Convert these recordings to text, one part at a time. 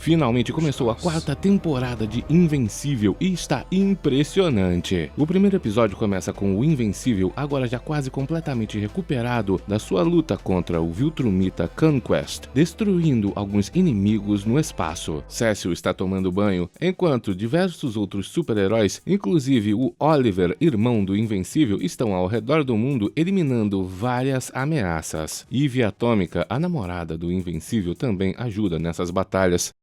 Finalmente começou a 4ª temporada de Invencível e está impressionante. O primeiro episódio começa com o Invencível agora já quase completamente recuperado da sua luta contra o Viltrumita Conquest, destruindo alguns inimigos no espaço. Cecil está tomando banho, enquanto diversos outros super-heróis, inclusive o Oliver, irmão do Invencível, estão ao redor do mundo eliminando várias ameaças. Eve Atômica, a namorada do Invencível, também ajuda nessas batalhas.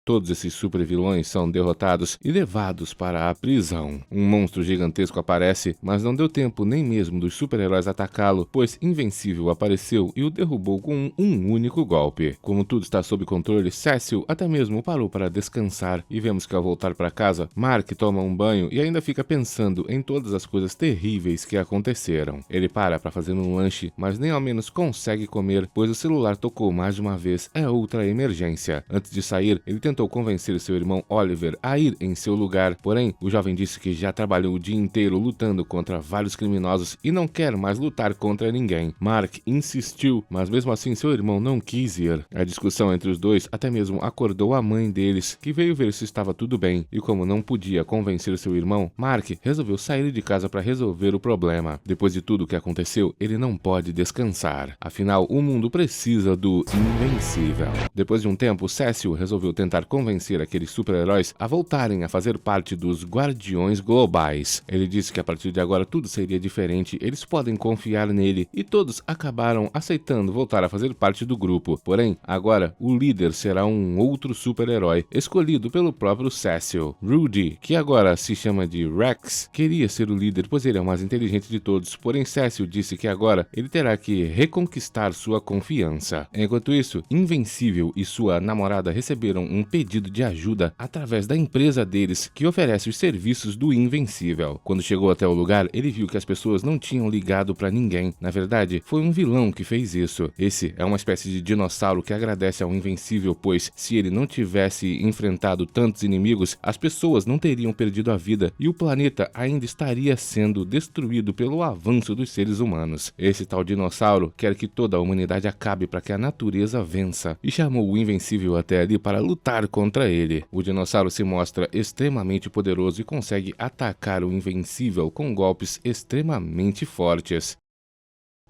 Todos esses super-vilões são derrotados e levados para a prisão. Um monstro gigantesco aparece, mas não deu tempo nem mesmo dos super-heróis atacá-lo, pois Invencível apareceu e o derrubou com um único golpe. Como tudo está sob controle, Cecil até mesmo parou para descansar e vemos que ao voltar para casa, Mark toma um banho e ainda fica pensando em todas as coisas terríveis que aconteceram. Ele para fazer um lanche, mas nem ao menos consegue comer, pois o celular tocou mais de uma vez, é outra emergência. Antes de sair, ele tentou convencer seu irmão Oliver a ir em seu lugar, porém, o jovem disse que já trabalhou o dia inteiro lutando contra vários criminosos e não quer mais lutar contra ninguém. Mark insistiu, mas mesmo assim seu irmão não quis ir. A discussão entre os dois até mesmo acordou a mãe deles, que veio ver se estava tudo bem, e como não podia convencer seu irmão, Mark resolveu sair de casa para resolver o problema. Depois de tudo o que aconteceu, ele não pode descansar. Afinal, o mundo precisa do Invencível. Depois de um tempo, Cecil resolveu tentar convencer aqueles super-heróis a voltarem a fazer parte dos Guardiões Globais. Ele disse que a partir de agora tudo seria diferente, eles podem confiar nele, e todos acabaram aceitando voltar a fazer parte do grupo. Porém, agora o líder será um outro super-herói, escolhido pelo próprio Cecil. Rudy, que agora se chama de Rex, queria ser o líder pois ele é o mais inteligente de todos, porém Cecil disse que agora ele terá que reconquistar sua confiança. Enquanto isso, Invencível e sua namorada receberam um pedido de ajuda através da empresa deles, que oferece os serviços do Invencível. Quando chegou até o lugar, ele viu que as pessoas não tinham ligado pra ninguém. Na verdade, foi um vilão que fez isso. Esse é uma espécie de dinossauro que agradece ao Invencível, pois se ele não tivesse enfrentado tantos inimigos, as pessoas não teriam perdido a vida e o planeta ainda estaria sendo destruído pelo avanço dos seres humanos. Esse tal dinossauro quer que toda a humanidade acabe para que a natureza vença, e chamou o Invencível até ali para lutar contra ele. O dinossauro se mostra extremamente poderoso e consegue atacar o Invencível com golpes extremamente fortes.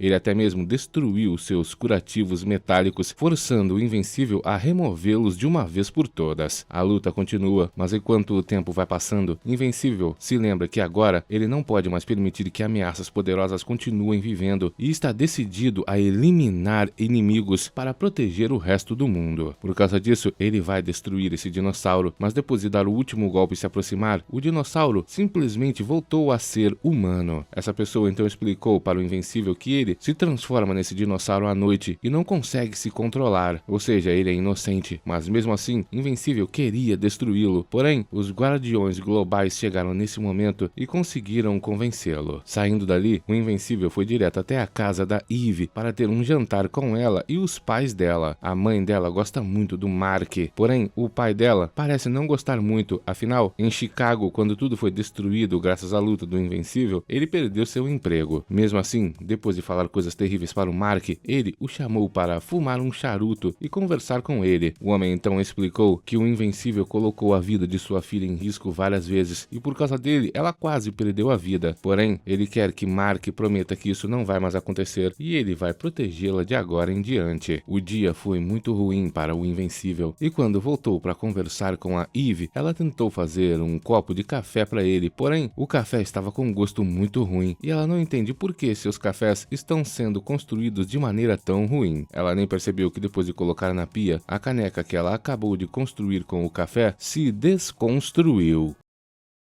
Ele até mesmo destruiu seus curativos metálicos, forçando o Invencível a removê-los de uma vez por todas. A luta continua, mas enquanto o tempo vai passando, Invencível se lembra que agora ele não pode mais permitir que ameaças poderosas continuem vivendo e está decidido a eliminar inimigos para proteger o resto do mundo. Por causa disso, ele vai destruir esse dinossauro, mas depois de dar o último golpe e se aproximar, o dinossauro simplesmente voltou a ser humano. Essa pessoa então explicou para o Invencível que ele se transforma nesse dinossauro à noite e não consegue se controlar, ou seja, ele é inocente, mas mesmo assim, Invencível queria destruí-lo. Porém, os Guardiões Globais chegaram nesse momento e conseguiram convencê-lo. Saindo dali, o Invencível foi direto até a casa da Eve para ter um jantar com ela e os pais dela. A mãe dela gosta muito do Mark, porém, o pai dela parece não gostar muito, afinal, em Chicago, quando tudo foi destruído graças à luta do Invencível, ele perdeu seu emprego. Mesmo assim, depois de falar coisas terríveis para o Mark, ele o chamou para fumar um charuto e conversar com ele. O homem então explicou que o Invencível colocou a vida de sua filha em risco várias vezes e por causa dele ela quase perdeu a vida. Porém, ele quer que Mark prometa que isso não vai mais acontecer e ele vai protegê-la de agora em diante. O dia foi muito ruim para o Invencível e quando voltou para conversar com a Eve, ela tentou fazer um copo de café para ele, porém o café estava com um gosto muito ruim e ela não entende por que seus cafés estão sendo construídos de maneira tão ruim. Ela nem percebeu que depois de colocar na pia, a caneca que ela acabou de construir com o café se desconstruiu.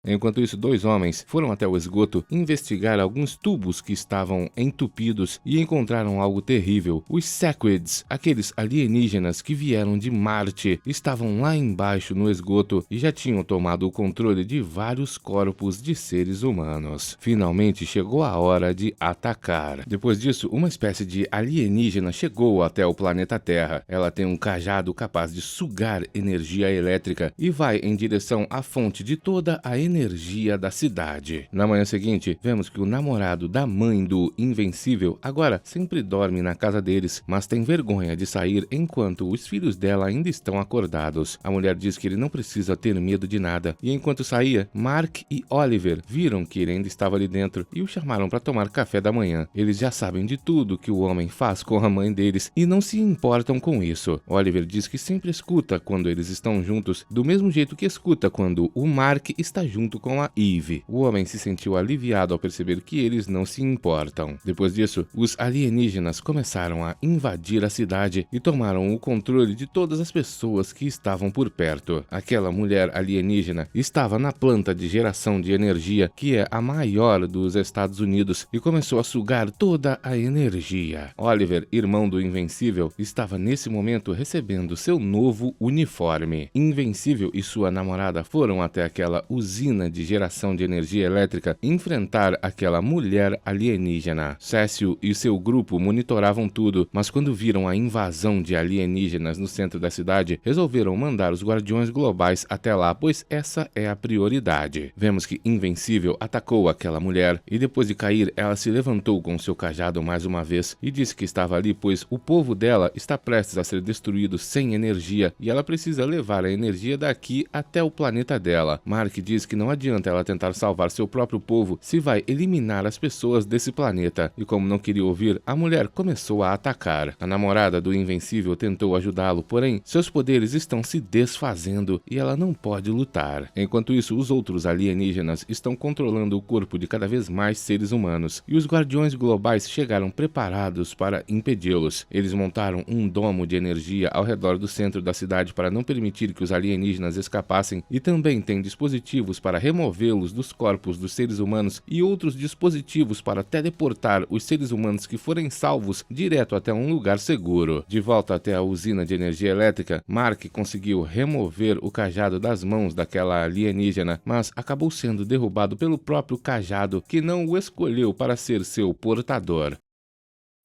Enquanto isso, dois homens foram até o esgoto investigar alguns tubos que estavam entupidos e encontraram algo terrível. Os Sequids, aqueles alienígenas que vieram de Marte, estavam lá embaixo no esgoto e já tinham tomado o controle de vários corpos de seres humanos. Finalmente chegou a hora de atacar. Depois disso, uma espécie de alienígena chegou até o planeta Terra. Ela tem um cajado capaz de sugar energia elétrica e vai em direção à fonte de toda a energia energia da cidade. Na manhã seguinte, vemos que o namorado da mãe do Invencível agora sempre dorme na casa deles, mas tem vergonha de sair enquanto os filhos dela ainda estão acordados. A mulher diz que ele não precisa ter medo de nada, e enquanto saía, Mark e Oliver viram que ele ainda estava ali dentro e o chamaram para tomar café da manhã. Eles já sabem de tudo que o homem faz com a mãe deles e não se importam com isso. Oliver diz que sempre escuta quando eles estão juntos, do mesmo jeito que escuta quando o Mark está junto com a Eve. O homem se sentiu aliviado ao perceber que eles não se importam. Depois disso, os alienígenas começaram a invadir a cidade e tomaram o controle de todas as pessoas que estavam por perto. Aquela mulher alienígena estava na planta de geração de energia, que é a maior dos Estados Unidos, e começou a sugar toda a energia. Oliver, irmão do Invencível, estava nesse momento recebendo seu novo uniforme. Invencível e sua namorada foram até aquela usina de geração de energia elétrica enfrentar aquela mulher alienígena. Cecil e seu grupo monitoravam tudo, mas quando viram a invasão de alienígenas no centro da cidade, resolveram mandar os Guardiões Globais até lá, pois essa é a prioridade. Vemos que Invencível atacou aquela mulher e depois de cair, ela se levantou com seu cajado mais uma vez e disse que estava ali pois o povo dela está prestes a ser destruído sem energia e ela precisa levar a energia daqui até o planeta dela. Mark diz que não adianta ela tentar salvar seu próprio povo se vai eliminar as pessoas desse planeta, e como não queria ouvir, a mulher começou a atacar. A namorada do Invencível tentou ajudá-lo, porém seus poderes estão se desfazendo e ela não pode lutar. Enquanto isso, os outros alienígenas estão controlando o corpo de cada vez mais seres humanos, e os Guardiões Globais chegaram preparados para impedi-los. Eles montaram um domo de energia ao redor do centro da cidade para não permitir que os alienígenas escapassem, e também tem dispositivos para removê-los dos corpos dos seres humanos e outros dispositivos para teleportar os seres humanos que forem salvos direto até um lugar seguro. De volta até a usina de energia elétrica, Mark conseguiu remover o cajado das mãos daquela alienígena, mas acabou sendo derrubado pelo próprio cajado, que não o escolheu para ser seu portador.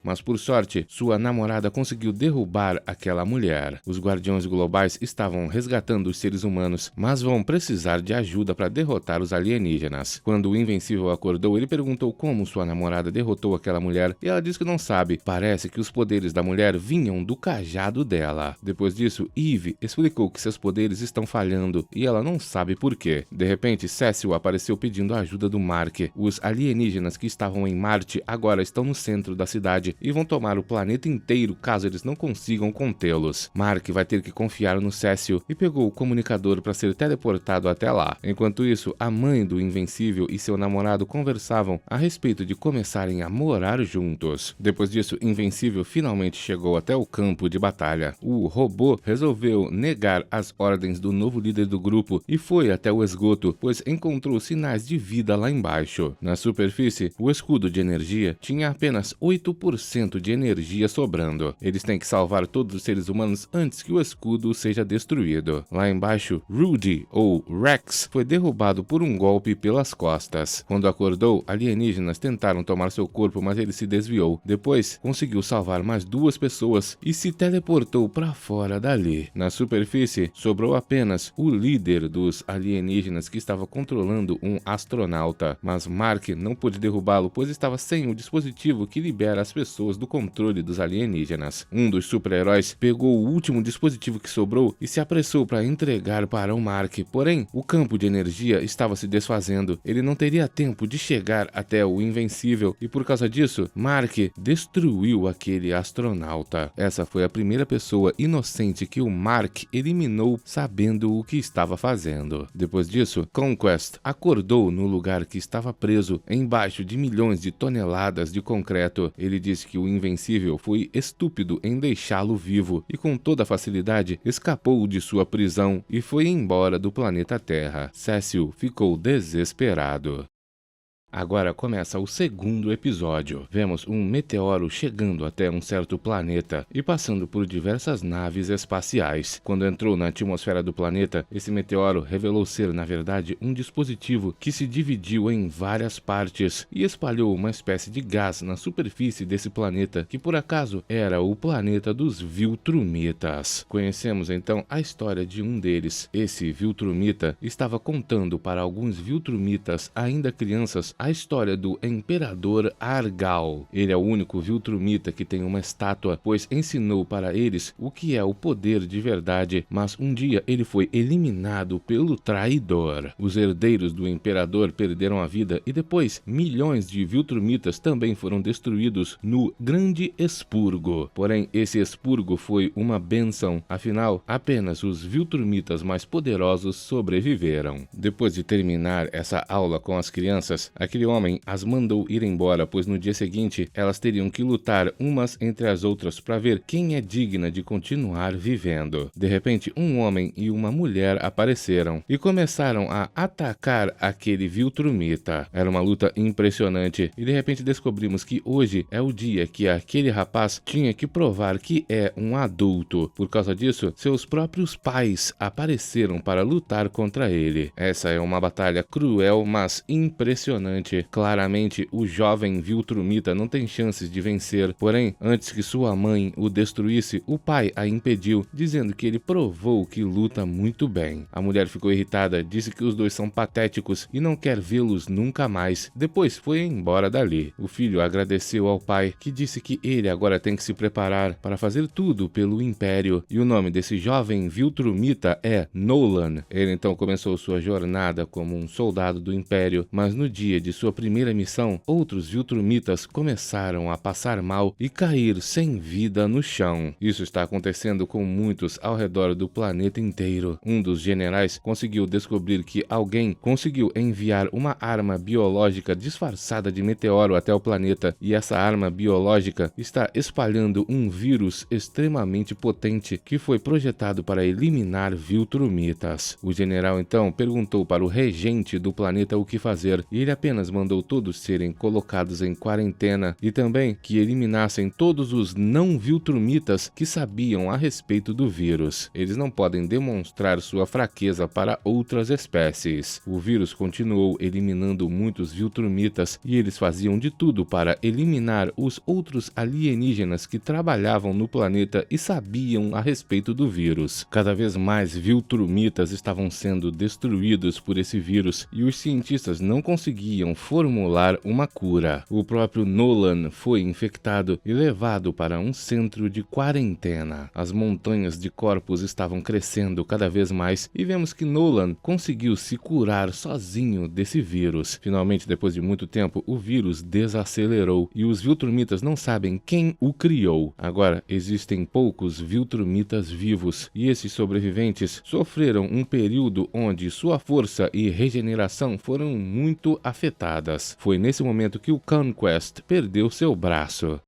Mas por sorte, sua namorada conseguiu derrubar aquela mulher. Os Guardiões Globais estavam resgatando os seres humanos, mas vão precisar de ajuda para derrotar os alienígenas. Quando o Invencível acordou, ele perguntou como sua namorada derrotou aquela mulher e ela disse que não sabe. Parece que os poderes da mulher vinham do cajado dela. Depois disso, Eve explicou que seus poderes estão falhando e ela não sabe por quê. De repente, Cecil apareceu pedindo a ajuda do Mark. Os alienígenas que estavam em Marte agora estão no centro da cidade e vão tomar o planeta inteiro caso eles não consigam contê-los. Mark vai ter que confiar no Cecil e pegou o comunicador para ser teleportado até lá. Enquanto isso, a mãe do Invencível e seu namorado conversavam a respeito de começarem a morar juntos. Depois disso, Invencível finalmente chegou até o campo de batalha. O robô resolveu negar as ordens do novo líder do grupo e foi até o esgoto, pois encontrou sinais de vida lá embaixo. Na superfície, o escudo de energia tinha apenas 8% de energia sobrando. Eles têm que salvar todos os seres humanos antes que o escudo seja destruído. Lá embaixo, Rudy, ou Rex, foi derrubado por um golpe pelas costas. Quando acordou, alienígenas tentaram tomar seu corpo, mas ele se desviou. Depois, conseguiu salvar mais 2 pessoas e se teleportou para fora dali. Na superfície, sobrou apenas o líder dos alienígenas que estava controlando um astronauta, mas Mark não pôde derrubá-lo, pois estava sem o dispositivo que libera as pessoas do controle dos alienígenas. Um dos super-heróis pegou o último dispositivo que sobrou e se apressou para entregar para o Mark, porém, o campo de energia estava se desfazendo. Ele não teria tempo de chegar até o Invencível e por causa disso, Mark destruiu aquele astronauta. Essa foi a primeira pessoa inocente que o Mark eliminou sabendo o que estava fazendo. Depois disso, Conquest acordou no lugar que estava preso embaixo de milhões de toneladas de concreto. Ele disse que o Invencível foi estúpido em deixá-lo vivo e com toda facilidade escapou de sua prisão e foi embora do planeta Terra. Cecil ficou desesperado. Agora começa o segundo episódio. Vemos um meteoro chegando até um certo planeta e passando por diversas naves espaciais. Quando entrou na atmosfera do planeta, esse meteoro revelou ser, na verdade, um dispositivo que se dividiu em várias partes e espalhou uma espécie de gás na superfície desse planeta, que por acaso era o planeta dos Viltrumitas. Conhecemos então a história de um deles. Esse Viltrumita estava contando para alguns Viltrumitas ainda crianças a história do Imperador Argal. Ele é o único Viltrumita que tem uma estátua, pois ensinou para eles o que é o poder de verdade, mas um dia ele foi eliminado pelo traidor. Os herdeiros do Imperador perderam a vida e depois milhões de Viltrumitas também foram destruídos no Grande Expurgo. Porém, esse expurgo foi uma bênção, afinal, apenas os Viltrumitas mais poderosos sobreviveram. Depois de terminar essa aula com as crianças, aquele homem as mandou ir embora, pois no dia seguinte elas teriam que lutar umas entre as outras para ver quem é digna de continuar vivendo. De repente, um homem e uma mulher apareceram e começaram a atacar aquele Viltrumita. Era uma luta impressionante e de repente descobrimos que hoje é o dia que aquele rapaz tinha que provar que é um adulto. Por causa disso, seus próprios pais apareceram para lutar contra ele. Essa é uma batalha cruel, mas impressionante. Claramente, o jovem Viltrumita não tem chances de vencer, porém, antes que sua mãe o destruísse, o pai a impediu, dizendo que ele provou que luta muito bem. A mulher ficou irritada, disse que os dois são patéticos e não quer vê-los nunca mais. Depois foi embora dali. O filho agradeceu ao pai, que disse que ele agora tem que se preparar para fazer tudo pelo Império, e o nome desse jovem Viltrumita é Nolan. Ele então começou sua jornada como um soldado do Império, mas no dia de sua primeira missão, outros Viltrumitas começaram a passar mal e cair sem vida no chão. Isso está acontecendo com muitos ao redor do planeta inteiro. Um dos generais conseguiu descobrir que alguém conseguiu enviar uma arma biológica disfarçada de meteoro até o planeta, e essa arma biológica está espalhando um vírus extremamente potente que foi projetado para eliminar Viltrumitas. O general então perguntou para o regente do planeta o que fazer, e ele apenas mandou todos serem colocados em quarentena e também que eliminassem todos os não Viltrumitas que sabiam a respeito do vírus. Eles não podem demonstrar sua fraqueza para outras espécies. O vírus continuou eliminando muitos Viltrumitas e eles faziam de tudo para eliminar os outros alienígenas que trabalhavam no planeta e sabiam a respeito do vírus. Cada vez mais Viltrumitas estavam sendo destruídos por esse vírus e os cientistas não conseguiam formular uma cura. O próprio Nolan foi infectado e levado para um centro de quarentena. As montanhas de corpos estavam crescendo cada vez mais e vemos que Nolan conseguiu se curar sozinho desse vírus. Finalmente, depois de muito tempo, o vírus desacelerou e os Viltrumitas não sabem quem o criou. Agora, existem poucos Viltrumitas vivos e esses sobreviventes sofreram um período onde sua força e regeneração foram muito afetadas. Foi nesse momento que o Conquest perdeu seu braço.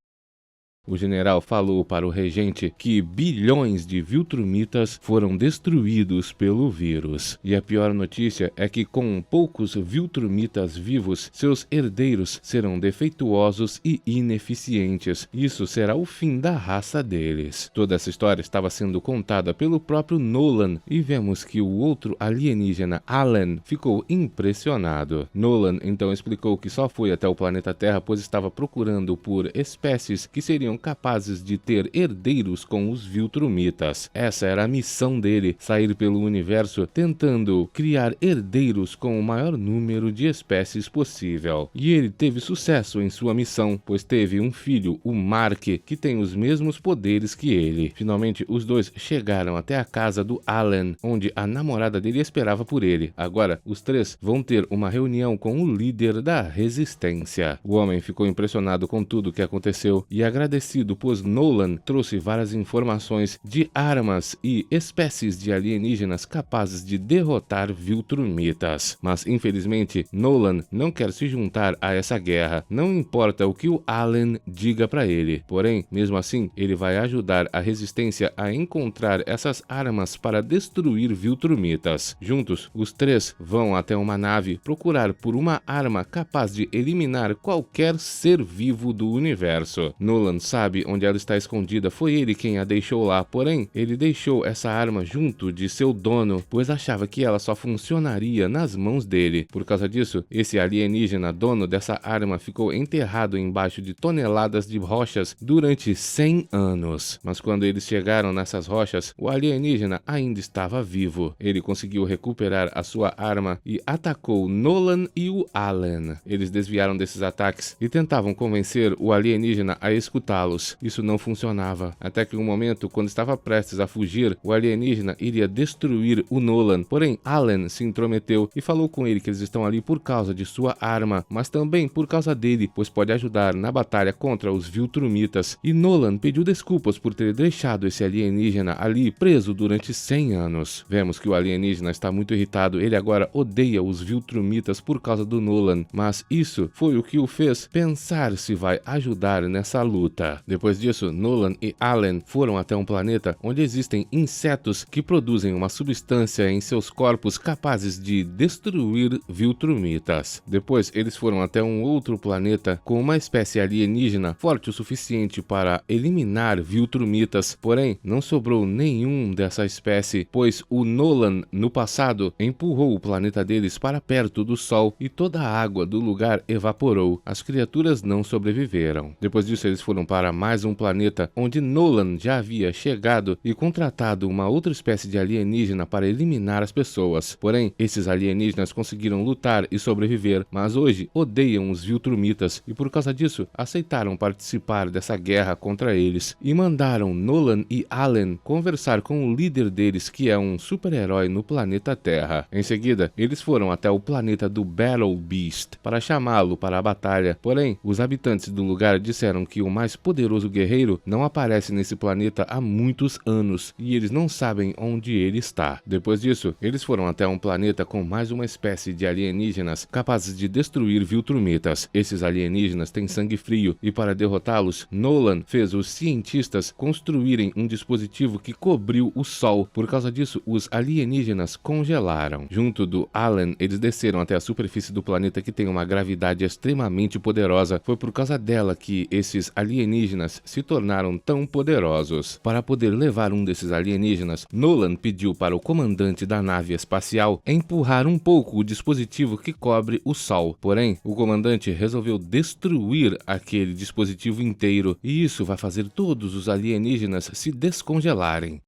O general falou para o regente que bilhões de Viltrumitas foram destruídos pelo vírus. E a pior notícia é que com poucos Viltrumitas vivos, seus herdeiros serão defeituosos e ineficientes. Isso será o fim da raça deles. Toda essa história estava sendo contada pelo próprio Nolan e vemos que o outro alienígena, Alan, ficou impressionado. Nolan então explicou que só foi até o planeta Terra pois estava procurando por espécies que seriam capazes de ter herdeiros com os Viltrumitas. Essa era a missão dele, sair pelo universo tentando criar herdeiros com o maior número de espécies possível. E ele teve sucesso em sua missão, pois teve um filho, o Mark, que tem os mesmos poderes que ele. Finalmente, os dois chegaram até a casa do Alan, onde a namorada dele esperava por ele. Agora, os três vão ter uma reunião com o líder da resistência. O homem ficou impressionado com tudo o que aconteceu e agradeceu agradecido, pois Nolan trouxe várias informações de armas e espécies de alienígenas capazes de derrotar Viltrumitas. Mas infelizmente Nolan não quer se juntar a essa guerra, não importa o que o Allen diga para ele. Porém, mesmo assim, ele vai ajudar a resistência a encontrar essas armas para destruir Viltrumitas. Juntos, os três vão até uma nave procurar por uma arma capaz de eliminar qualquer ser vivo do universo. Nolan sabe onde ela está escondida, foi ele quem a deixou lá, porém, ele deixou essa arma junto de seu dono, pois achava que ela só funcionaria nas mãos dele. Por causa disso, esse alienígena dono dessa arma ficou enterrado embaixo de toneladas de rochas durante 100 anos. Mas quando eles chegaram nessas rochas, o alienígena ainda estava vivo. Ele conseguiu recuperar a sua arma e atacou Nolan e o Allen. Eles desviaram desses ataques e tentavam convencer o alienígena a escutá-los. Isso não funcionava. Até que um momento, quando estava prestes a fugir, o alienígena iria destruir o Nolan. Porém, Allen se intrometeu e falou com ele que eles estão ali por causa de sua arma, mas também por causa dele, pois pode ajudar na batalha contra os Viltrumitas. E Nolan pediu desculpas por ter deixado esse alienígena ali preso durante 100 anos. Vemos que o alienígena está muito irritado, ele agora odeia os Viltrumitas por causa do Nolan, mas isso foi o que o fez pensar se vai ajudar nessa luta. Depois disso, Nolan e Allen foram até um planeta onde existem insetos que produzem uma substância em seus corpos capazes de destruir Viltrumitas. Depois, eles foram até um outro planeta com uma espécie alienígena forte o suficiente para eliminar Viltrumitas, porém, não sobrou nenhum dessa espécie, pois o Nolan, no passado, empurrou o planeta deles para perto do Sol e toda a água do lugar evaporou. As criaturas não sobreviveram. Depois disso, eles foram para mais um planeta onde Nolan já havia chegado e contratado uma outra espécie de alienígena para eliminar as pessoas. Porém, esses alienígenas conseguiram lutar e sobreviver, mas hoje odeiam os Viltrumitas e por causa disso aceitaram participar dessa guerra contra eles e mandaram Nolan e Allen conversar com o líder deles, que é um super-herói no planeta Terra. Em seguida, eles foram até o planeta do Battle Beast para chamá-lo para a batalha. Porém, os habitantes do lugar disseram que o mais poderoso guerreiro não aparece nesse planeta há muitos anos e eles não sabem onde ele está. Depois disso, eles foram até um planeta com mais uma espécie de alienígenas capazes de destruir Viltrumitas. Esses alienígenas têm sangue frio e para derrotá-los, Nolan fez os cientistas construírem um dispositivo que cobriu o Sol. Por causa disso, os alienígenas congelaram. Junto do Allen, eles desceram até a superfície do planeta que tem uma gravidade extremamente poderosa. Foi por causa dela que esses alienígenas se tornaram tão poderosos. Para poder levar um desses alienígenas, Nolan pediu para o comandante da nave espacial empurrar um pouco o dispositivo que cobre o Sol. Porém, o comandante resolveu destruir aquele dispositivo inteiro e isso vai fazer todos os alienígenas se descongelarem.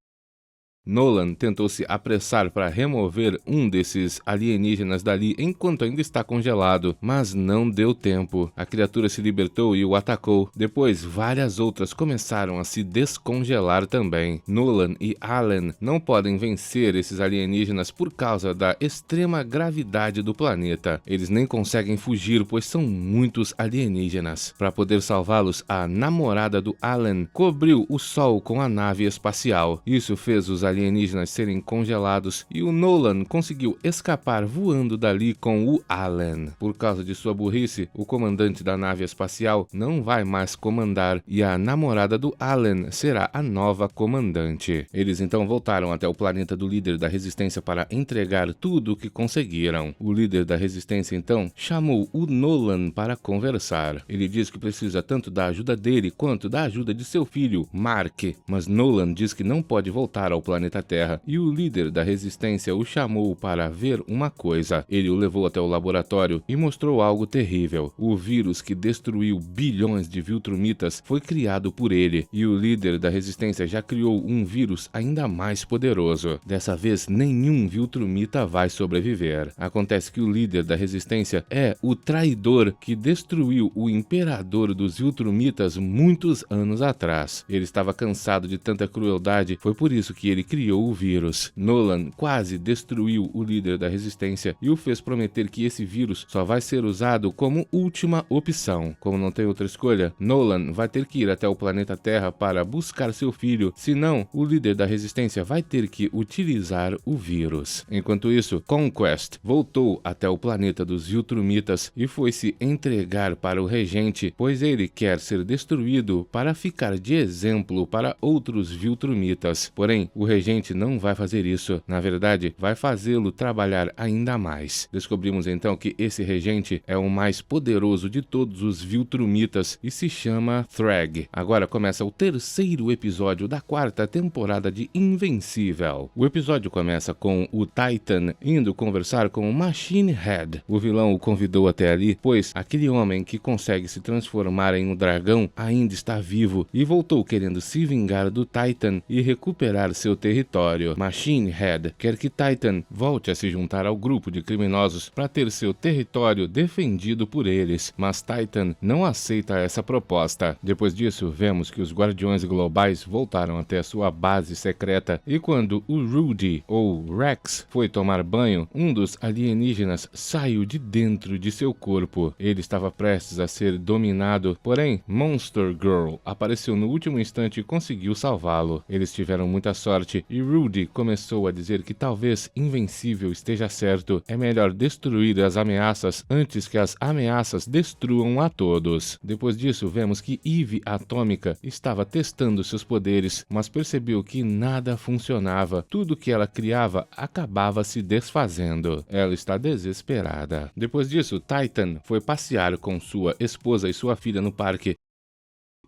Nolan tentou se apressar para remover um desses alienígenas dali enquanto ainda está congelado, mas não deu tempo. A criatura se libertou e o atacou. Depois, várias outras começaram a se descongelar também. Nolan e Allen não podem vencer esses alienígenas por causa da extrema gravidade do planeta. Eles nem conseguem fugir, pois são muitos alienígenas. Para poder salvá-los, a namorada do Allen cobriu o Sol com a nave espacial. Isso fez os alienígenas serem congelados e o Nolan conseguiu escapar voando dali com o Allen. Por causa de sua burrice, o comandante da nave espacial não vai mais comandar e a namorada do Allen será a nova comandante. Eles então voltaram até o planeta do líder da resistência para entregar tudo o que conseguiram. O líder da resistência então chamou o Nolan para conversar. Ele diz que precisa tanto da ajuda dele quanto da ajuda de seu filho, Mark, mas Nolan diz que não pode voltar ao planeta Terra e o líder da resistência o chamou para ver uma coisa. Ele o levou até o laboratório e mostrou algo terrível. O vírus que destruiu bilhões de Viltrumitas foi criado por ele e o líder da resistência já criou um vírus ainda mais poderoso. Dessa vez, nenhum Viltrumita vai sobreviver. Acontece que o líder da resistência é o traidor que destruiu o imperador dos Viltrumitas muitos anos atrás. Ele estava cansado de tanta crueldade, foi por isso que ele criou o vírus. Nolan quase destruiu o líder da resistência e o fez prometer que esse vírus só vai ser usado como última opção. Como não tem outra escolha, Nolan vai ter que ir até o planeta Terra para buscar seu filho, senão o líder da resistência vai ter que utilizar o vírus. Enquanto isso, Conquest voltou até o planeta dos Viltrumitas e foi se entregar para o regente, pois ele quer ser destruído para ficar de exemplo para outros Viltrumitas. Porém, o regente não vai fazer isso. Na verdade, vai fazê-lo trabalhar ainda mais. Descobrimos então que esse regente é o mais poderoso de todos os Viltrumitas e se chama Thrag. Agora começa o terceiro episódio da quarta temporada de Invencível. O episódio começa com o Titan indo conversar com o Machine Head. O vilão o convidou até ali, pois aquele homem que consegue se transformar em um dragão ainda está vivo e voltou querendo se vingar do Titan e recuperar seu território. Machine Head quer que Titan volte a se juntar ao grupo de criminosos para ter seu território defendido por eles, mas Titan não aceita essa proposta. Depois disso, vemos que os Guardiões Globais voltaram até sua base secreta e quando o Rudy, ou Rex, foi tomar banho, um dos alienígenas saiu de dentro de seu corpo. Ele estava prestes a ser dominado, porém Monster Girl apareceu no último instante e conseguiu salvá-lo. Eles tiveram muita sorte e Rudy começou a dizer que talvez Invencível esteja certo. É melhor destruir as ameaças antes que as ameaças destruam a todos. Depois disso, vemos que Eve Atômica estava testando seus poderes, mas percebeu que nada funcionava. Tudo que ela criava acabava se desfazendo. Ela está desesperada. Depois disso, Titan foi passear com sua esposa e sua filha no parque.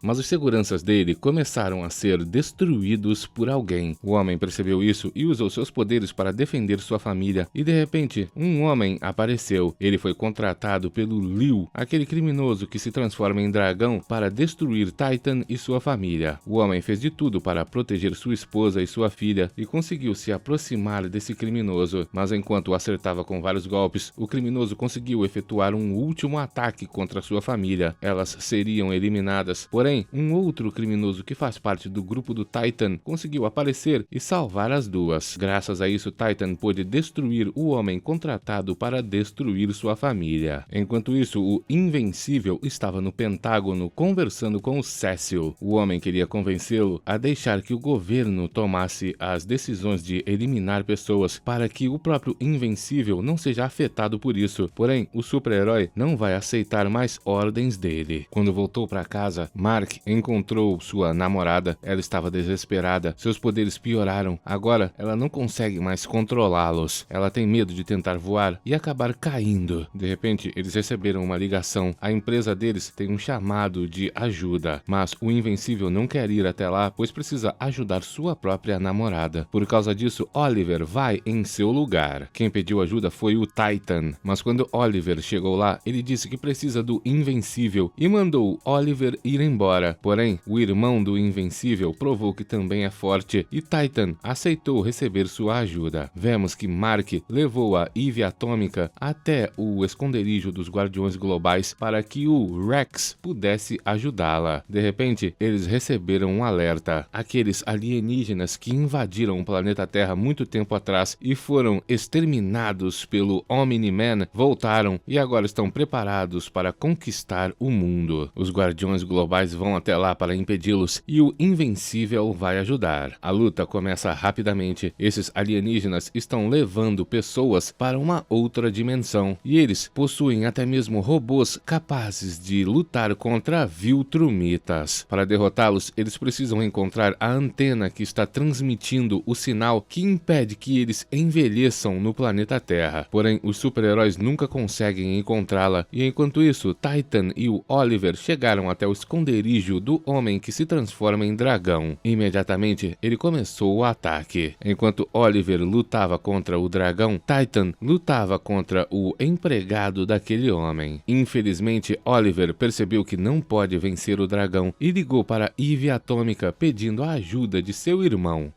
Mas os seguranças dele começaram a ser destruídos por alguém. O homem percebeu isso e usou seus poderes para defender sua família. E de repente, um homem apareceu. Ele foi contratado pelo Liu, aquele criminoso que se transforma em dragão, para destruir Titan e sua família. O homem fez de tudo para proteger sua esposa e sua filha e conseguiu se aproximar desse criminoso. Mas enquanto o acertava com vários golpes, o criminoso conseguiu efetuar um último ataque contra sua família. Elas seriam eliminadas, porém, um outro criminoso que faz parte do grupo do Titan conseguiu aparecer e salvar as duas. Graças a isso, Titan pôde destruir o homem contratado para destruir sua família. Enquanto isso, o Invencível estava no Pentágono conversando com o Cecil. O homem queria convencê-lo a deixar que o governo tomasse as decisões de eliminar pessoas para que o próprio Invencível não seja afetado por isso. Porém, o super-herói não vai aceitar mais ordens dele. Quando voltou para casa, Mark encontrou sua namorada. Ela estava desesperada. Seus poderes pioraram. Agora, ela não consegue mais controlá-los. Ela tem medo de tentar voar e acabar caindo. De repente, eles receberam uma ligação. A empresa deles tem um chamado de ajuda, mas o Invencível não quer ir até lá, pois precisa ajudar sua própria namorada. Por causa disso, Oliver vai em seu lugar. Quem pediu ajuda foi o Titan, mas quando Oliver chegou lá, ele disse que precisa do Invencível e mandou Oliver ir embora. Porém, o irmão do Invencível provou que também é forte e Titan aceitou receber sua ajuda. Vemos que Mark levou a Eve Atômica até o esconderijo dos Guardiões Globais para que o Rex pudesse ajudá-la. De repente, eles receberam um alerta. Aqueles alienígenas que invadiram o planeta Terra muito tempo atrás e foram exterminados pelo Omni-Man voltaram e agora estão preparados para conquistar o mundo. Os Guardiões Globais vão até lá para impedi-los e o Invencível vai ajudar. A luta começa rapidamente. Esses alienígenas estão levando pessoas para uma outra dimensão e eles possuem até mesmo robôs capazes de lutar contra Viltrumitas. Para derrotá-los, eles precisam encontrar a antena que está transmitindo o sinal que impede que eles envelheçam no planeta Terra. Porém, os super-heróis nunca conseguem encontrá-la e enquanto isso, Titan e o Oliver chegaram até o esconderijo do homem que se transforma em dragão. Imediatamente, ele começou o ataque. Enquanto Oliver lutava contra o dragão, Titan lutava contra o empregado daquele homem. Infelizmente, Oliver percebeu que não pode vencer o dragão e ligou para Eve Atômica pedindo a ajuda de seu irmão.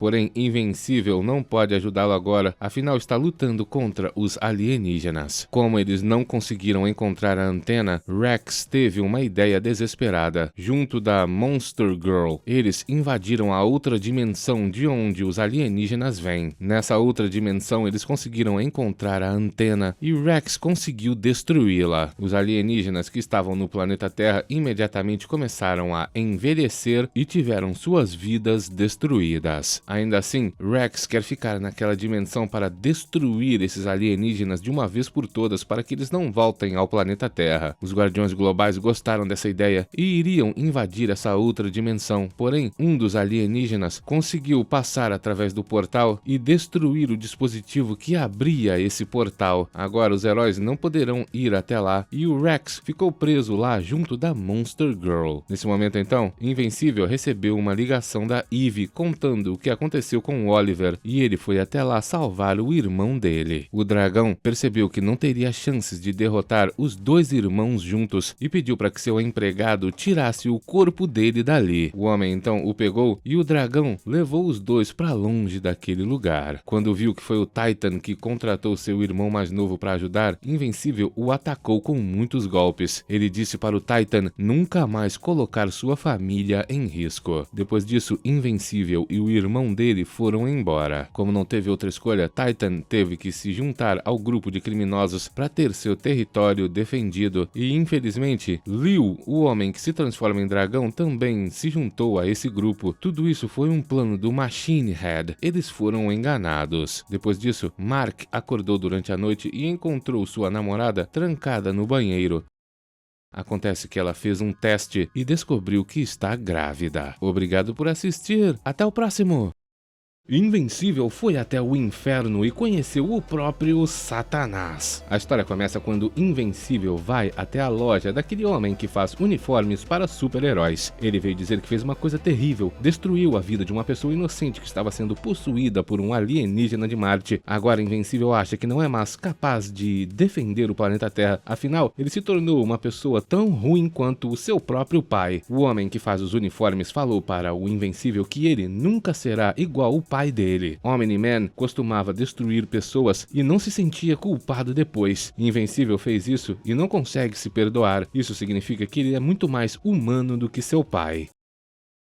Porém, Invencível não pode ajudá-lo agora, afinal está lutando contra os alienígenas. Como eles não conseguiram encontrar a antena, Rex teve uma ideia desesperada. Junto da Monster Girl, eles invadiram a outra dimensão de onde os alienígenas vêm. Nessa outra dimensão, eles conseguiram encontrar a antena e Rex conseguiu destruí-la. Os alienígenas que estavam no planeta Terra imediatamente começaram a envelhecer e tiveram suas vidas destruídas. Ainda assim, Rex quer ficar naquela dimensão para destruir esses alienígenas de uma vez por todas para que eles não voltem ao planeta Terra. Os Guardiões Globais gostaram dessa ideia e iriam invadir essa outra dimensão, porém, um dos alienígenas conseguiu passar através do portal e destruir o dispositivo que abria esse portal. Agora os heróis não poderão ir até lá e o Rex ficou preso lá junto da Monster Girl. Nesse momento então, Invencível recebeu uma ligação da Eve contando o que aconteceu com o Oliver e ele foi até lá salvar o irmão dele. O dragão percebeu que não teria chances de derrotar os dois irmãos juntos e pediu para que seu empregado tirasse o corpo dele dali. O homem então o pegou e o dragão levou os dois para longe daquele lugar. Quando viu que foi o Titan que contratou seu irmão mais novo para ajudar, Invencível o atacou com muitos golpes. Ele disse para o Titan nunca mais colocar sua família em risco. Depois disso, Invencível e o irmão dele foram embora. Como não teve outra escolha, Titan teve que se juntar ao grupo de criminosos para ter seu território defendido e, infelizmente, Liu, o homem que se transforma em dragão, também se juntou a esse grupo. Tudo isso foi um plano do Machine Head. Eles foram enganados. Depois disso, Mark acordou durante a noite e encontrou sua namorada trancada no banheiro. Acontece que ela fez um teste e descobriu que está grávida. Obrigado por assistir. Até o próximo! Invencível foi até o inferno e conheceu o próprio Satanás. A história começa quando Invencível vai até a loja daquele homem que faz uniformes para super-heróis. Ele veio dizer que fez uma coisa terrível, destruiu a vida de uma pessoa inocente que estava sendo possuída por um alienígena de Marte. Agora Invencível acha que não é mais capaz de defender o planeta Terra, afinal ele se tornou uma pessoa tão ruim quanto o seu próprio pai. O homem que faz os uniformes falou para o Invencível que ele nunca será igual o pai dele. Omni-Man costumava destruir pessoas e não se sentia culpado depois. Invencível fez isso e não consegue se perdoar. Isso significa que ele é muito mais humano do que seu pai.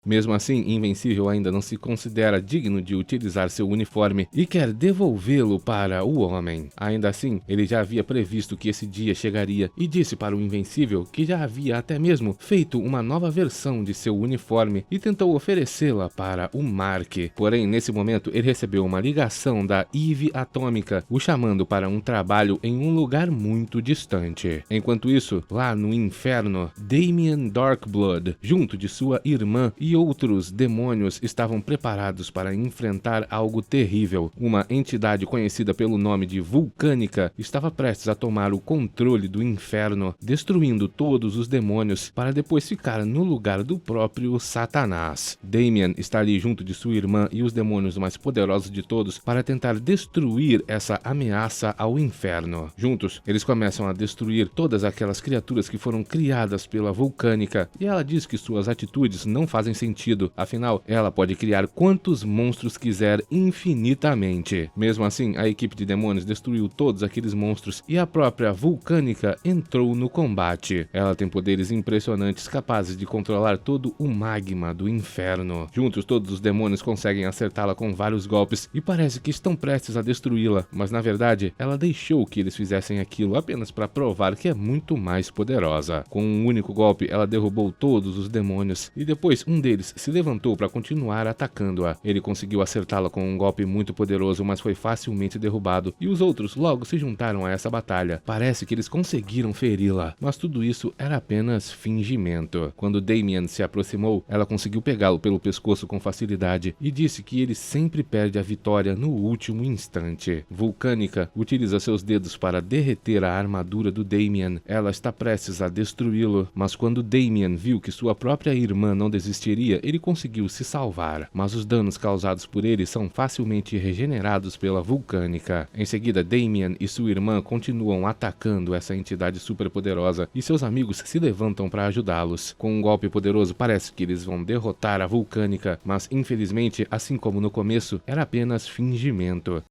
Mesmo assim, Invencível ainda não se considera digno de utilizar seu uniforme e quer devolvê-lo para o homem. Ainda assim, ele já havia previsto que esse dia chegaria e disse para o Invencível que já havia até mesmo feito uma nova versão de seu uniforme e tentou oferecê-la para o Mark. Porém, nesse momento, ele recebeu uma ligação da Eve Atômica, o chamando para um trabalho em um lugar muito distante. Enquanto isso, lá no inferno, Damian Darkblood, junto de sua irmã e outros demônios estavam preparados para enfrentar algo terrível. Uma entidade conhecida pelo nome de Vulcânica estava prestes a tomar o controle do inferno, destruindo todos os demônios para depois ficar no lugar do próprio Satanás. Damian está ali junto de sua irmã e os demônios mais poderosos de todos para tentar destruir essa ameaça ao inferno. Juntos, eles começam a destruir todas aquelas criaturas que foram criadas pela Vulcânica e ela diz que suas atitudes não fazem sentido, afinal, ela pode criar quantos monstros quiser infinitamente. Mesmo assim, a equipe de demônios destruiu todos aqueles monstros e a própria Vulcânica entrou no combate. Ela tem poderes impressionantes capazes de controlar todo o magma do inferno. Juntos, todos os demônios conseguem acertá-la com vários golpes e parece que estão prestes a destruí-la, mas na verdade, ela deixou que eles fizessem aquilo apenas para provar que é muito mais poderosa. Com um único golpe, ela derrubou todos os demônios e depois um deles se levantou para continuar atacando-a. Ele conseguiu acertá-la com um golpe muito poderoso, mas foi facilmente derrubado, e os outros logo se juntaram a essa batalha. Parece que eles conseguiram feri-la, mas tudo isso era apenas fingimento. Quando Damian se aproximou, ela conseguiu pegá-lo pelo pescoço com facilidade e disse que ele sempre perde a vitória no último instante. Vulcânica utiliza seus dedos para derreter a armadura do Damian. Ela está prestes a destruí-lo, mas quando Damian viu que sua própria irmã não desistiria, deveria, ele conseguiu se salvar, mas os danos causados por ele são facilmente regenerados pela Vulcânica. Em seguida, Damian e sua irmã continuam atacando essa entidade superpoderosa e seus amigos se levantam para ajudá-los. Com um golpe poderoso, parece que eles vão derrotar a Vulcânica, mas infelizmente, assim como no começo, era apenas fingimento.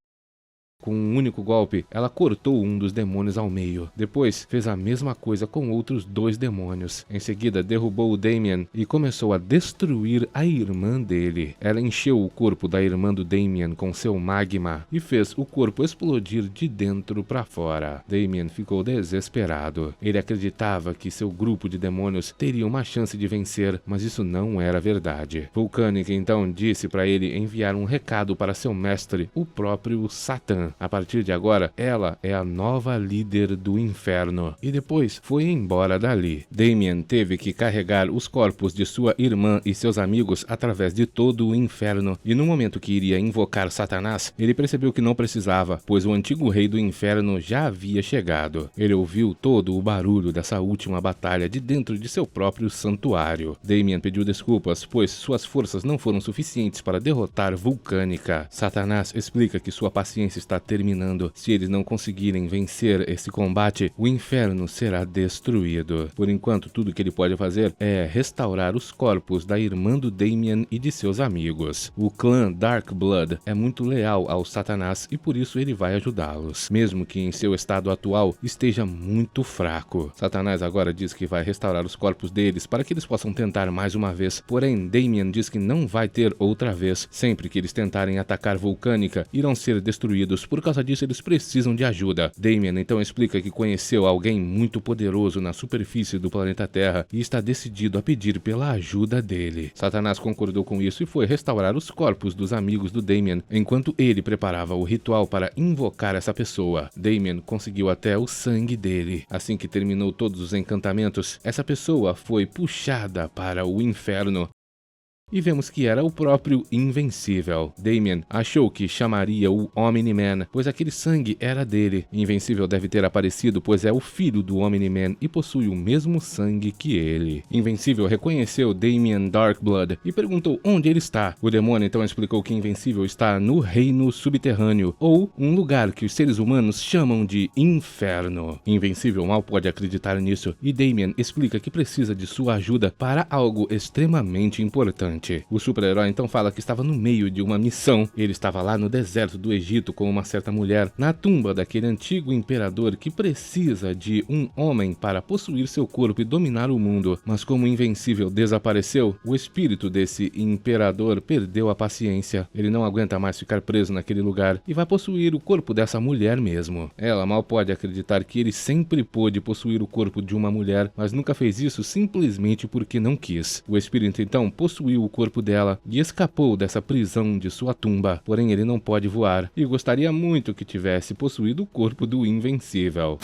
Com um único golpe, ela cortou um dos demônios ao meio. Depois, fez a mesma coisa com outros 2 demônios. Em seguida, derrubou o Damian e começou a destruir a irmã dele. Ela encheu o corpo da irmã do Damian com seu magma e fez o corpo explodir de dentro para fora. Damian ficou desesperado. Ele acreditava que seu grupo de demônios teria uma chance de vencer, mas isso não era verdade. Vulcânica então disse para ele enviar um recado para seu mestre, o próprio Satã. A partir de agora, ela é a nova líder do inferno. E depois foi embora dali. Damian teve que carregar os corpos de sua irmã e seus amigos através de todo o inferno. E no momento que iria invocar Satanás, ele percebeu que não precisava, pois o antigo rei do inferno já havia chegado. Ele ouviu todo o barulho dessa última batalha de dentro de seu próprio santuário. Damian pediu desculpas, pois suas forças não foram suficientes para derrotar Vulcânica. Satanás explica que sua paciência está terminando. Se eles não conseguirem vencer esse combate, o inferno será destruído. Por enquanto, tudo que ele pode fazer é restaurar os corpos da irmã do Damian e de seus amigos. O clã Dark Blood é muito leal ao Satanás e por isso ele vai ajudá-los, mesmo que em seu estado atual esteja muito fraco. Satanás agora diz que vai restaurar os corpos deles para que eles possam tentar mais uma vez, porém Damian diz que não vai ter outra vez. Sempre que eles tentarem atacar Vulcânica, irão ser destruídos. Por causa disso, eles precisam de ajuda. Damian então explica que conheceu alguém muito poderoso na superfície do planeta Terra e está decidido a pedir pela ajuda dele. Satanás concordou com isso e foi restaurar os corpos dos amigos do Damian, enquanto ele preparava o ritual para invocar essa pessoa. Damian conseguiu até o sangue dele. Assim que terminou todos os encantamentos, essa pessoa foi puxada para o inferno. E vemos que era o próprio Invencível. Damian achou que chamaria o Omni-Man, pois aquele sangue era dele. Invencível deve ter aparecido, pois é o filho do Omni-Man e possui o mesmo sangue que ele. Invencível reconheceu Damian Darkblood e perguntou onde ele está. O demônio então explicou que Invencível está no Reino Subterrâneo, ou um lugar que os seres humanos chamam de Inferno. Invencível mal pode acreditar nisso, e Damian explica que precisa de sua ajuda para algo extremamente importante. O super-herói então fala que estava no meio de uma missão. Ele estava lá no deserto do Egito com uma certa mulher, na tumba daquele antigo imperador que precisa de um homem para possuir seu corpo e dominar o mundo. Mas como o Invencível desapareceu, o espírito desse imperador perdeu a paciência. Ele não aguenta mais ficar preso naquele lugar e vai possuir o corpo dessa mulher mesmo. Ela mal pode acreditar que ele sempre pôde possuir o corpo de uma mulher, mas nunca fez isso simplesmente porque não quis. O espírito então possuiu o corpo dela e escapou dessa prisão de sua tumba, porém ele não pode voar e gostaria muito que tivesse possuído o corpo do Invencível.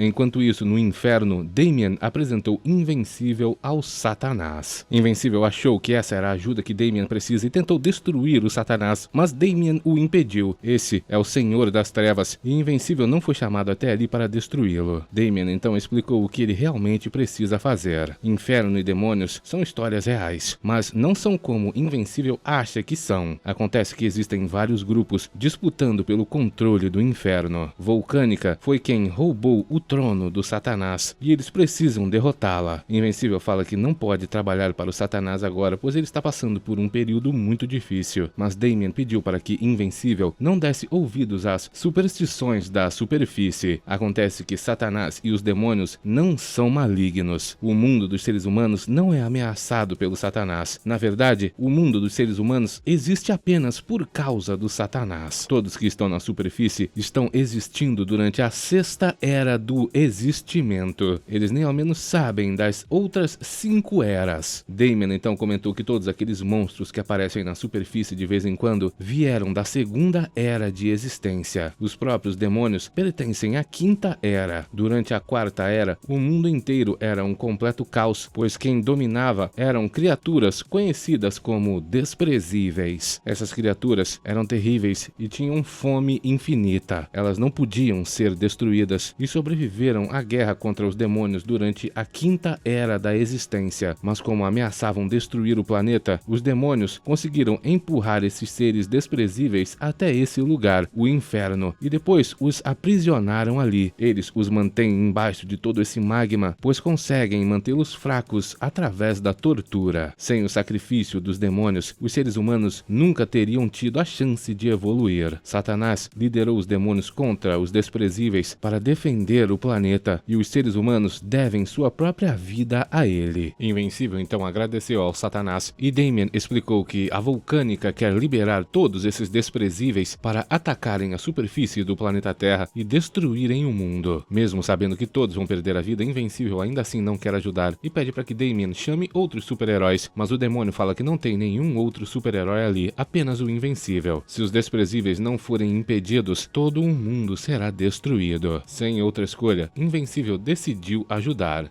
Enquanto isso, no inferno, Damian apresentou Invencível ao Satanás. Invencível achou que essa era a ajuda que Damian precisa e tentou destruir o Satanás, mas Damian o impediu. Esse é o Senhor das Trevas e Invencível não foi chamado até ali para destruí-lo. Damian então explicou o que ele realmente precisa fazer. Inferno e demônios são histórias reais, mas não são como Invencível acha que são. Acontece que existem vários grupos disputando pelo controle do inferno. Vulcânica foi quem roubou o trono do Satanás e eles precisam derrotá-la. Invencível fala que não pode trabalhar para o Satanás agora, pois ele está passando por um período muito difícil, mas Damian pediu para que Invencível não desse ouvidos às superstições da superfície. Acontece que Satanás e os demônios não são malignos. O mundo dos seres humanos não é ameaçado pelo Satanás. Na verdade, o mundo dos seres humanos existe apenas por causa do Satanás. Todos que estão na superfície estão existindo durante a sexta era do existimento. Eles nem ao menos sabem das outras 5 eras. Damian então comentou que todos aqueles monstros que aparecem na superfície de vez em quando vieram da segunda era de existência. Os próprios demônios pertencem à quinta era. Durante a quarta era, o mundo inteiro era um completo caos, pois quem dominava eram criaturas conhecidas como desprezíveis. Essas criaturas eram terríveis e tinham fome infinita. Elas não podiam ser destruídas e sobreviveram sobreviveram à guerra contra os demônios durante a quinta era da existência, mas como ameaçavam destruir o planeta, os demônios conseguiram empurrar esses seres desprezíveis até esse lugar, o inferno, e depois os aprisionaram ali. Eles os mantêm embaixo de todo esse magma, pois conseguem mantê-los fracos através da tortura. Sem o sacrifício dos demônios, os seres humanos nunca teriam tido a chance de evoluir. Satanás liderou os demônios contra os desprezíveis para defender o planeta, e os seres humanos devem sua própria vida a ele. Invencível então agradeceu ao Satanás, e Damien explicou que a Vulcânica quer liberar todos esses desprezíveis para atacarem a superfície do planeta Terra e destruírem o mundo. Mesmo sabendo que todos vão perder a vida, Invencível ainda assim não quer ajudar e pede para que Damien chame outros super-heróis, mas o demônio fala que não tem nenhum outro super-herói ali, apenas o Invencível. Se os desprezíveis não forem impedidos, todo o mundo será destruído. Sem outra escolha, Invencível decidiu ajudar.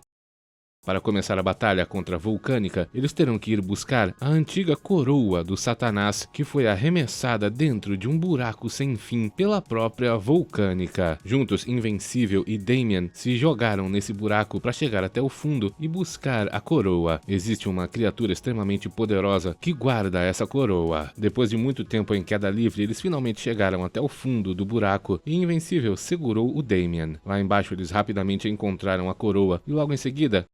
Para começar a batalha contra a Vulcânica, eles terão que ir buscar a antiga coroa do Satanás, que foi arremessada dentro de um buraco sem fim pela própria Vulcânica. Juntos, Invencível e Damien se jogaram nesse buraco para chegar até o fundo e buscar a coroa. Existe uma criatura extremamente poderosa que guarda essa coroa. Depois de muito tempo em queda livre, eles finalmente chegaram até o fundo do buraco e Invencível segurou o Damien. Lá embaixo, eles rapidamente encontraram a coroa e logo em seguida,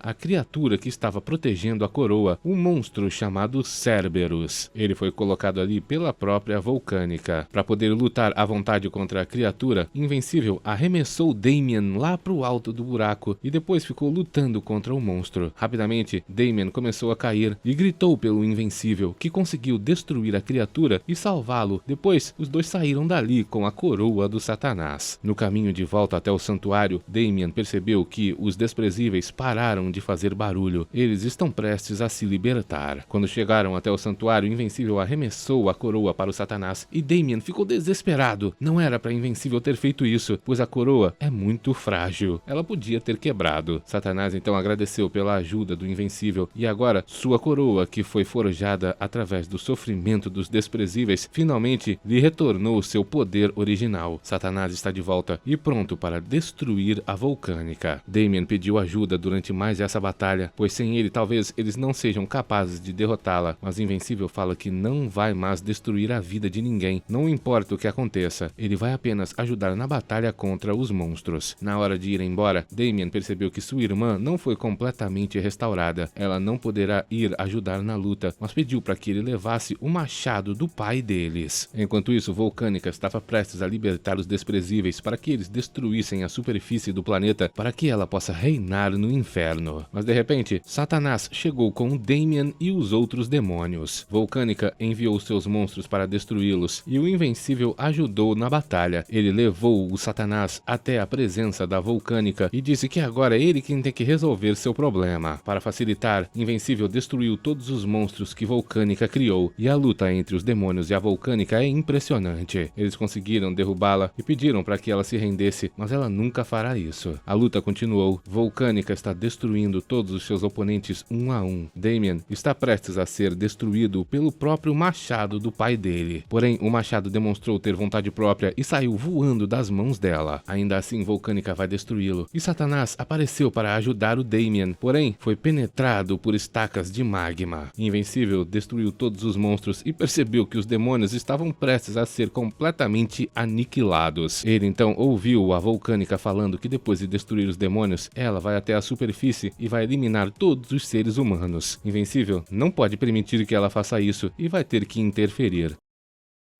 a criatura que estava protegendo a coroa, um monstro chamado Cerberus. Ele foi colocado ali pela própria Vulcânica. Para poder lutar à vontade contra a criatura, Invencível arremessou Damien lá para o alto do buraco e depois ficou lutando contra o monstro. Rapidamente, Damien começou a cair e gritou pelo Invencível, que conseguiu destruir a criatura e salvá-lo. Depois, os dois saíram dali com a coroa do Satanás. No caminho de volta até o santuário, Damien percebeu que os desprezíveis pararam de fazer barulho. Eles estão prestes a se libertar. Quando chegaram até o santuário, Invencível arremessou a coroa para o Satanás e Damien ficou desesperado. Não era para Invencível ter feito isso, pois a coroa é muito frágil. Ela podia ter quebrado. Satanás então agradeceu pela ajuda do Invencível e agora sua coroa, que foi forjada através do sofrimento dos desprezíveis, finalmente lhe retornou seu poder original. Satanás está de volta e pronto para destruir a Vulcânica. Damien pediu ajuda durante mais essa batalha, pois sem ele talvez eles não sejam capazes de derrotá-la, mas Invencível fala que não vai mais destruir a vida de ninguém, não importa o que aconteça, ele vai apenas ajudar na batalha contra os monstros. Na hora de ir embora, Damien percebeu que sua irmã não foi completamente restaurada, ela não poderá ir ajudar na luta, mas pediu para que ele levasse o machado do pai deles. Enquanto isso, Vulcânica estava prestes a libertar os desprezíveis para que eles destruíssem a superfície do planeta para que ela possa reinar no inferno. Mas de repente, Satanás chegou com Damien e os outros demônios. Vulcânica enviou seus monstros para destruí-los e o Invencível ajudou na batalha. Ele levou o Satanás até a presença da Vulcânica e disse que agora é ele quem tem que resolver seu problema. Para facilitar, Invencível destruiu todos os monstros que Vulcânica criou e a luta entre os demônios e a Vulcânica é impressionante. Eles conseguiram derrubá-la e pediram para que ela se rendesse, mas ela nunca fará isso. A luta continuou. Vulcânica está destruindo todos os seus oponentes um a um. Damien está prestes a ser destruído pelo próprio machado do pai dele. Porém, o machado demonstrou ter vontade própria e saiu voando das mãos dela. Ainda assim, Vulcânica vai destruí-lo. E Satanás apareceu para ajudar o Damien, porém foi penetrado por estacas de magma. Invencível destruiu todos os monstros e percebeu que os demônios estavam prestes a ser completamente aniquilados. Ele então ouviu a Vulcânica falando que depois de destruir os demônios, ela vai até a superfície e vai eliminar todos os seres humanos. Invencível não pode permitir que ela faça isso e vai ter que interferir.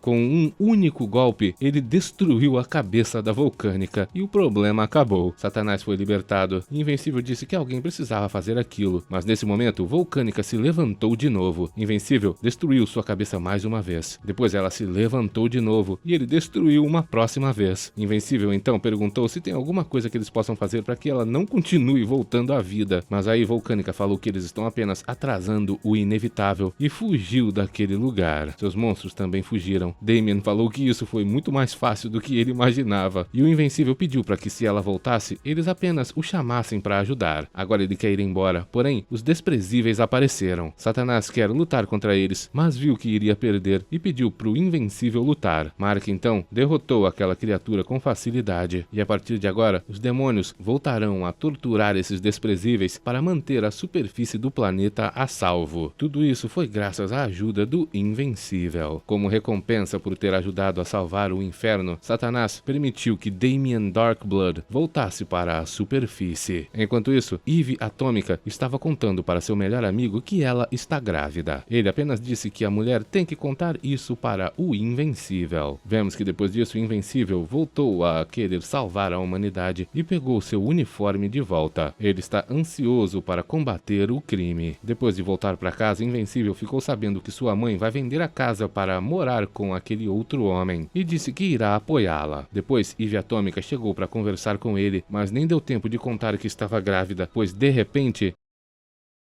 Com um único golpe, ele destruiu a cabeça da Vulcânica e o problema acabou. Satanás foi libertado e Invencível disse que alguém precisava fazer aquilo, mas nesse momento, Vulcânica se levantou de novo. Invencível destruiu sua cabeça mais uma vez. Depois ela se levantou de novo e ele destruiu uma próxima vez. Invencível então perguntou se tem alguma coisa que eles possam fazer para que ela não continue voltando à vida, mas aí Vulcânica falou que eles estão apenas atrasando o inevitável e fugiu daquele lugar. Seus monstros também fugiram ajudaram. Damian falou que isso foi muito mais fácil do que ele imaginava, e o Invencível pediu para que, se ela voltasse, eles apenas o chamassem para ajudar. Agora ele quer ir embora, porém, os desprezíveis apareceram. Satanás quer lutar contra eles, mas viu que iria perder e pediu pro Invencível lutar. Mark então derrotou aquela criatura com facilidade, e a partir de agora, os demônios voltarão a torturar esses desprezíveis para manter a superfície do planeta a salvo. Tudo isso foi graças à ajuda do Invencível. Como recompensa por ter ajudado a salvar o inferno, Satanás permitiu que Damian Darkblood voltasse para a superfície. Enquanto isso, Eve Atômica estava contando para seu melhor amigo que ela está grávida. Ele apenas disse que a mulher tem que contar isso para o Invencível. Vemos que depois disso o Invencível voltou a querer salvar a humanidade e pegou seu uniforme de volta. Ele está ansioso para combater o crime. Depois de voltar para casa, Invencível ficou sabendo que sua mãe vai vender a casa para morar com aquele outro homem e disse que irá apoiá-la. Depois, Eve Atômica chegou para conversar com ele, mas nem deu tempo de contar que estava grávida, pois de repente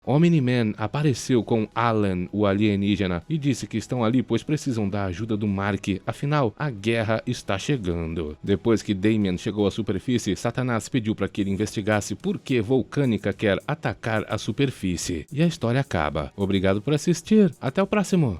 Omni-Man apareceu com Alan, o alienígena, e disse que estão ali pois precisam da ajuda do Mark, afinal, a guerra está chegando. Depois que Damian chegou à superfície, Satanás pediu para que ele investigasse por que Volcânica quer atacar a superfície. E a história acaba. Obrigado por assistir, até o próximo!